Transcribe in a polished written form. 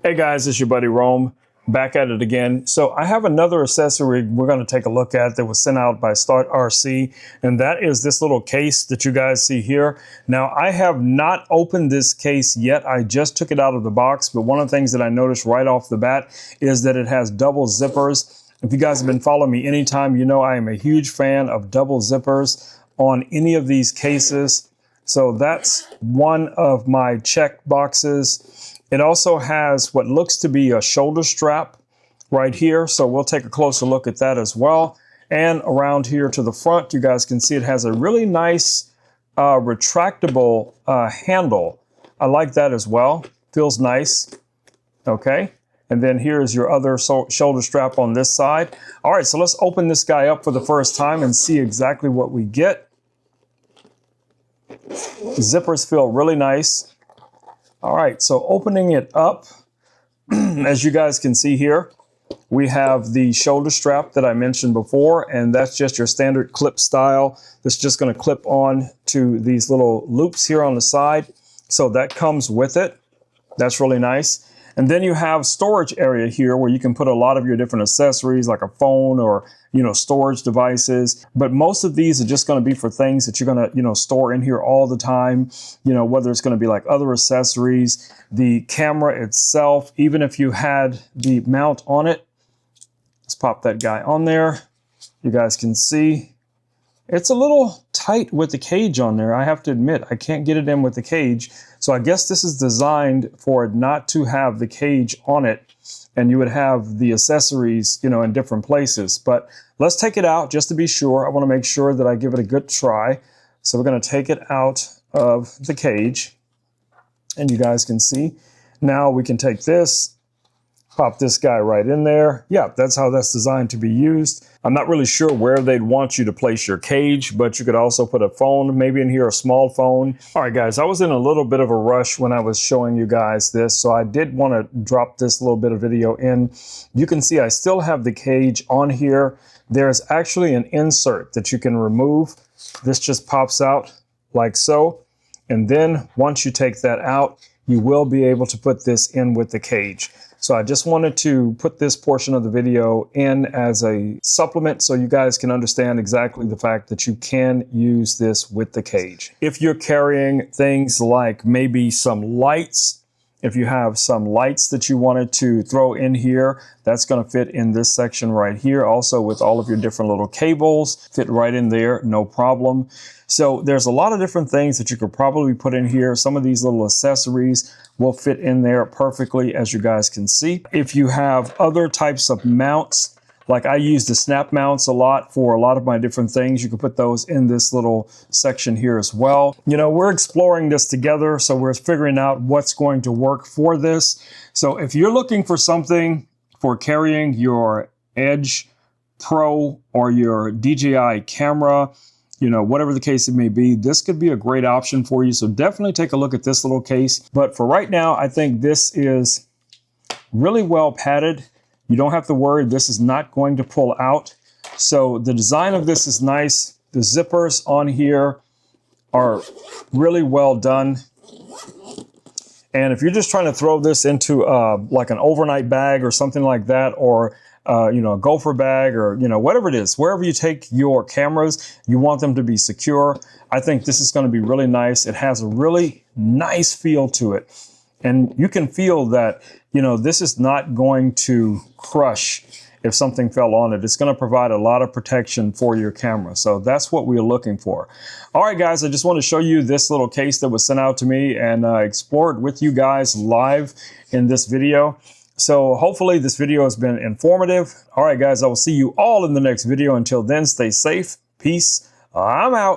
Hey guys, it's your buddy Rome, back at it again. So I have another accessory we're going to take a look at that was sent out by Start RC, and that is this little case that you guys see here. Now I have not opened this case yet. I just took it out of the box, but one of the things that I noticed right off the bat is that it has double zippers. If you guys have been following me anytime, you know I am a huge fan of double zippers on any of these cases. So that's one of my check boxes. It also has what looks to be a shoulder strap right here. So we'll take a closer look at that as well. And around here to the front, you guys can see it has a really nice retractable handle. I like that as well. Feels nice. Okay. And then here's your other shoulder strap on this side. All right, so let's open this guy up for the first time and see exactly what we get. The zippers feel really nice. All right, so opening it up, as you guys can see here, we have the shoulder strap that I mentioned before, and that's just your standard clip style. That's just going to clip on to these little loops here on the side. So that comes with it. That's really nice. And then you have storage area here where you can put a lot of your different accessories like a phone or, storage devices. But most of these are just going to be for things that you're going to, store in here all the time, whether it's going to be like other accessories, the camera itself, even if you had the mount on it. Let's pop that guy on there. You guys can see it's a little tight with the cage on there. I have to admit, I can't get it in with the cage. So I guess this is designed for it not to have the cage on it, and you would have the accessories, in different places. But let's take it out just to be sure. I want to make sure that I give it a good try. So we're going to take it out of the cage, and you guys can see. Now we can take this, pop this guy right in there. Yeah, that's how that's designed to be used. I'm not really sure where they'd want you to place your cage, but you could also put a phone, maybe in here, a small phone. All right, guys, I was in a little bit of a rush when I was showing you guys this, so I did want to drop this little bit of video in. You can see I still have the cage on here. There's actually an insert that you can remove. This just pops out like so. And then once you take that out, you will be able to put this in with the cage. So I just wanted to put this portion of the video in as a supplement so you guys can understand exactly the fact that you can use this with the cage. If you're carrying things like maybe some lights, if you have some lights that you wanted to throw in here, that's going to fit in this section right here. Also with all of your different little cables, fit right in there, no problem. So there's a lot of different things that you could probably put in here. Some of these little accessories will fit in there perfectly, as you guys can see. If you have other types of mounts, like I use the snap mounts a lot for a lot of my different things, you can put those in this little section here as well. We're exploring this together, so we're figuring out what's going to work for this. So if you're looking for something for carrying your Edge Pro or your DJI camera, whatever the case it may be, this could be a great option for you. So definitely take a look at this little case. But for right now, I think this is really well padded. You don't have to worry, this is not going to pull out. So the design of this is nice. The zippers on here are really well done. And if you're just trying to throw this into like an overnight bag or something like that, or a gopher bag, or whatever it is, wherever you take your cameras, you want them to be secure. I think this is going to be really nice. It has a really nice feel to it, and you can feel that this is not going to crush if something fell on it. It's going to provide a lot of protection for your camera. So that's what we're looking for. All right, guys, I just want to show you this little case that was sent out to me and explore it with you guys live in this video. So hopefully this video has been informative. All right, guys, I will see you all in the next video. Until then, stay safe. Peace. I'm out.